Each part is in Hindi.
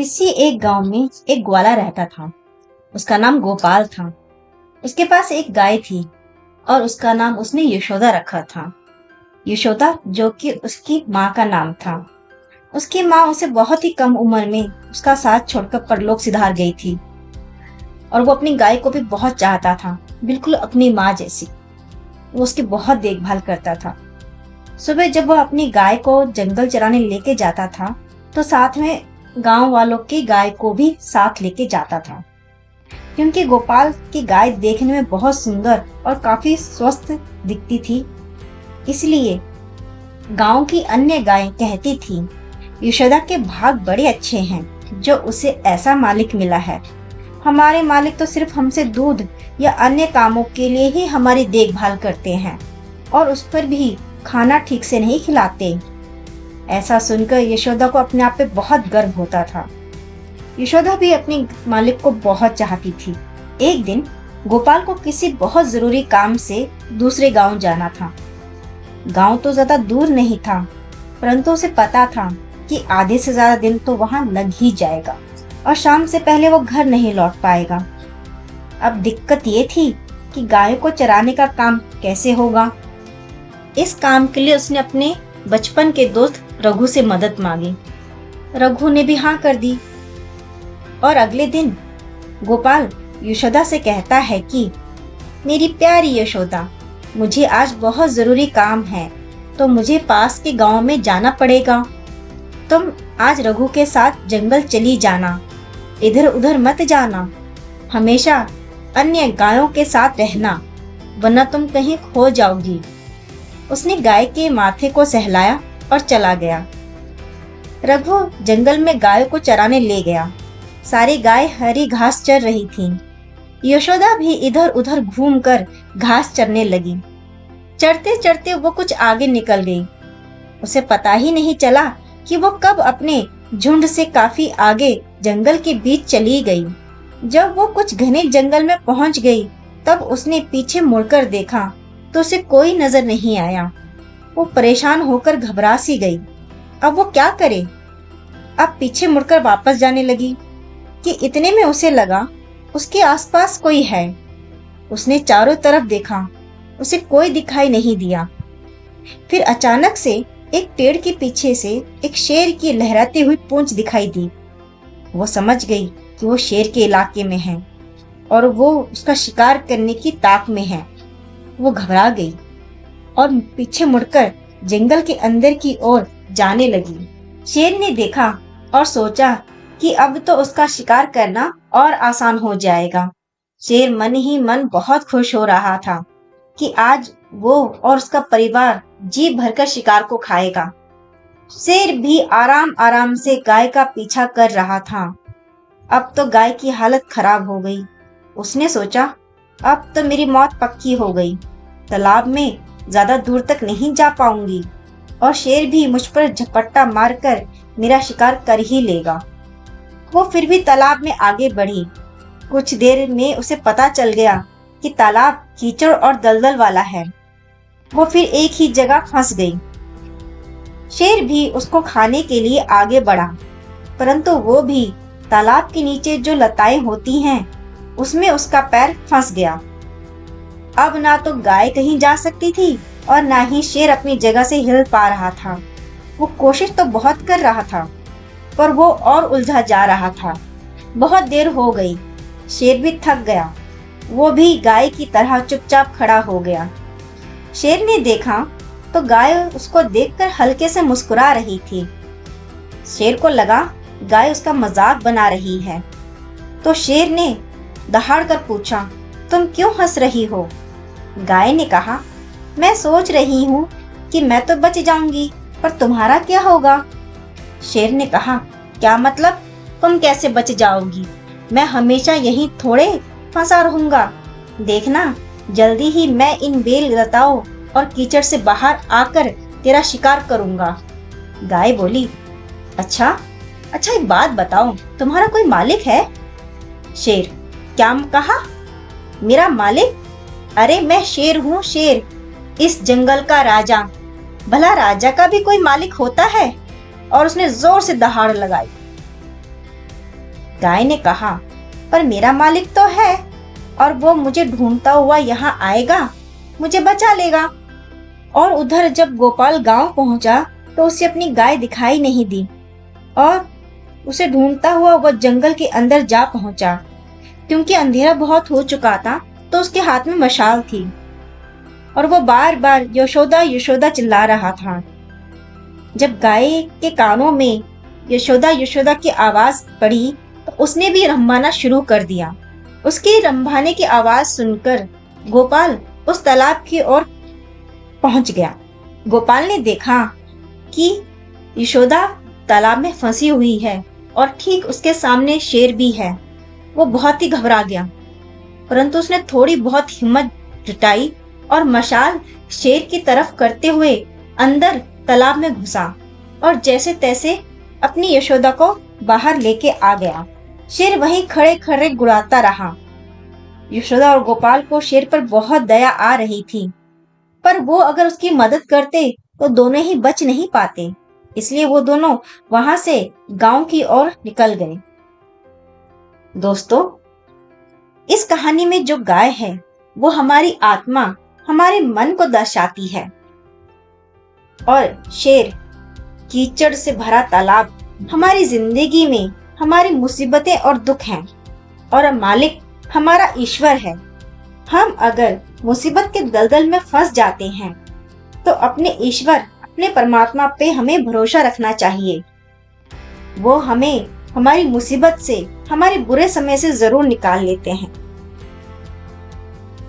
किसी एक गांव में एक ग्वाला रहता था। उसका नाम गोपाल था। उसके पास एक गाय थी और उसका नाम उसने यशोदा रखा था। यशोदा जो कि उसकी माँ का नाम था। उसकी माँ उसे बहुत ही कम उम्र में उसका साथ छोड़कर परलोक सिधार गई थी और वो अपनी गाय को भी बहुत चाहता था, बिल्कुल अपनी माँ जैसी। वो उसकी बहुत देखभाल करता था। सुबह जब वो अपनी गाय को जंगल चराने लेके जाता था तो साथ में गांव वालों की गाय को भी साथ लेके जाता था, क्योंकि गोपाल की गाय देखने में बहुत सुंदर और काफी स्वस्थ दिखती थी। इसलिए गांव की अन्य गायें कहती थी, यशोदा के भाग बड़े अच्छे हैं जो उसे ऐसा मालिक मिला है। हमारे मालिक तो सिर्फ हमसे दूध या अन्य कामों के लिए ही हमारी देखभाल करते हैं और उस पर भी खाना ठीक से नहीं खिलाते। ऐसा सुनकर यशोदा को अपने आप पे बहुत गर्व होता था। यशोदा भी अपने मालिक को बहुत चाहती थी। एक दिन गोपाल को किसी बहुत जरूरी काम से दूसरे गांव जाना था। गांव तो ज्यादा दूर नहीं था, परंतु उसे पता था कि आधे से ज्यादा दिन तो वहां लग ही जाएगा और शाम से पहले वो घर नहीं लौट पाएगा। अब दिक्कत ये थी कि गायों को चराने का काम कैसे होगा। इस काम के लिए उसने अपने बचपन के दोस्त रघु से मदद मांगी। रघु ने भी हाँ कर दी और अगले दिन गोपाल यशोदा से कहता है कि मेरी प्यारी यशोदा, मुझे आज बहुत जरूरी काम है तो मुझे पास के गांव में जाना पड़ेगा। तुम आज रघु के साथ जंगल चली जाना, इधर उधर मत जाना, हमेशा अन्य गायों के साथ रहना, वरना तुम कहीं खो जाओगी। उसने गाय के माथे को सहलाया और चला गया। रघु जंगल में गायों को चराने ले गया। सारी गाय हरी घास चर रही थीं। यशोदा भी इधर उधर घूमकर घास चरने लगी। चरते चरते वो कुछ आगे निकल गई। उसे पता ही नहीं चला कि वो कब अपने झुंड से काफी आगे जंगल के बीच चली गई। जब वो कुछ घने जंगल में पहुंच गई तब उसने पीछे मुड़कर देखा तो उसे कोई नजर नहीं आया। वो परेशान होकर घबरा सी गई। अब वो क्या करे। अब पीछे मुड़कर वापस जाने लगी कि इतने में उसे लगा उसके आसपास कोई है। उसने चारों तरफ देखा, उसे कोई दिखाई नहीं दिया। फिर अचानक से एक पेड़ के पीछे से एक शेर की लहराती हुई पूंछ दिखाई दी। वो समझ गई कि वो शेर के इलाके में है और वो उसका शिकार करने की ताक में है। वो घबरा गई और पीछे मुड़कर जंगल के अंदर की ओर जाने लगी। शेर ने देखा और सोचा कि अब तो उसका शिकार करना और आसान हो जाएगा। शेर मन ही मन बहुत खुश हो रहा था कि आज वो और उसका परिवार जी भरकर शिकार को खाएगा। शेर भी आराम आराम से गाय का पीछा कर रहा था। अब तो गाय की हालत खराब हो गई। उसने सोचा, अब तो मेरी मौत पक्की हो गई। तालाब में ज्यादा दूर तक नहीं जा पाऊंगी और शेर भी मुझ पर झपट्टा मारकर मेरा शिकार कर ही लेगा। वो फिर भी तालाब में आगे बढ़ी। कुछ देर में उसे पता चल गया कि तालाब कीचड़ और दलदल वाला है। वो फिर एक ही जगह फंस गई। शेर भी उसको खाने के लिए आगे बढ़ा, परंतु वो भी तालाब के नीचे जो लताएं होती हैं उसमें उसका पैर फंस गया। अब ना तो गाय कहीं जा सकती थी और ना ही शेर अपनी जगह से हिल पा रहा था। वो कोशिश तो बहुत कर रहा था पर वो और उलझा जा रहा था। बहुत देर हो गई। शेर भी थक गया। वो भी गाय की तरह चुपचाप खड़ा हो गया। शेर ने देखा तो गाय उसको देखकर हल्के से मुस्कुरा रही थी। शेर को लगा गाय उसका मजाक बना रही है, तो शेर ने दहाड़ कर पूछा, तुम क्यों हंस रही हो? गाय ने कहा, मैं सोच रही हूँ कि मैं तो बच जाऊंगी, पर तुम्हारा क्या होगा? शेर ने कहा, क्या मतलब? तुम कैसे बच जाओगी? मैं हमेशा यहीं थोड़े फंसा रहूंगा। देखना, जल्दी ही मैं इन बेल लताओं और कीचड़ से बाहर आकर तेरा शिकार करूंगा। गाय बोली, अच्छा एक बात बताओ, तुम्हारा कोई मालिक है? शेर, क्या कहा? मेरा मालिक? अरे मैं शेर हूँ, शेर, इस जंगल का राजा। भला राजा का भी कोई मालिक होता है? और उसने जोर से दहाड़ लगाई। गाय ने कहा, पर मेरा मालिक तो है और वो मुझे ढूंढता हुआ यहाँ आएगा, मुझे बचा लेगा। और उधर जब गोपाल गांव पहुंचा तो उसे अपनी गाय दिखाई नहीं दी और उसे ढूंढता हुआ वह जंगल के अंदर जा पहुंचा। क्योंकि अंधेरा बहुत हो चुका था तो उसके हाथ में मशाल थी और वो बार बार यशोदा यशोदा चिल्ला रहा था। जब गाय के कानों में यशोदा यशोदा की आवाज पड़ी तो उसने भी रंभाना शुरू कर दिया। उसकी रंभाने की आवाज सुनकर गोपाल उस तालाब की ओर पहुंच गया। गोपाल ने देखा कि यशोदा तालाब में फंसी हुई है और ठीक उसके सामने शेर भी है। वो बहुत ही घबरा गया, परंतु उसने थोड़ी बहुत हिम्मत जुटाई और मशाल शेर की तरफ करते हुए अंदर तालाब में घुसा और जैसे तैसे अपनी यशोदा को बाहर लेके आ गया। शेर वहीं खड़े खड़े गुड़ाता रहा। यशोदा और गोपाल को शेर पर बहुत दया आ रही थी, पर वो अगर उसकी मदद करते तो दोनों ही बच नहीं पाते। इसलिए वो दोनों वहां से गांव की ओर निकल गए। दोस्तों, इस कहानी में जो गाय है वो हमारी आत्मा, हमारे मन को दर्शाती है और शेर, कीचड़ से भरा तालाब हमारी जिंदगी में हमारी मुसीबतें और दुख हैं और मालिक हमारा ईश्वर है। हम अगर मुसीबत के दलदल में फंस जाते हैं तो अपने ईश्वर, अपने परमात्मा पे हमें भरोसा रखना चाहिए। वो हमें हमारी मुसीबत से, हमारे बुरे समय से जरूर निकाल लेते हैं।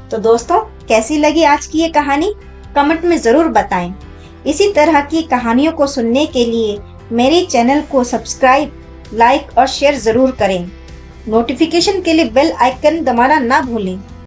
तो दोस्तों, कैसी लगी आज की ये कहानी? कमेंट में जरूर बताएं। इसी तरह की कहानियों को सुनने के लिए मेरे चैनल को सब्सक्राइब, लाइक और शेयर जरूर करें। नोटिफिकेशन के लिए बेल आइकन दबाना ना भूलें।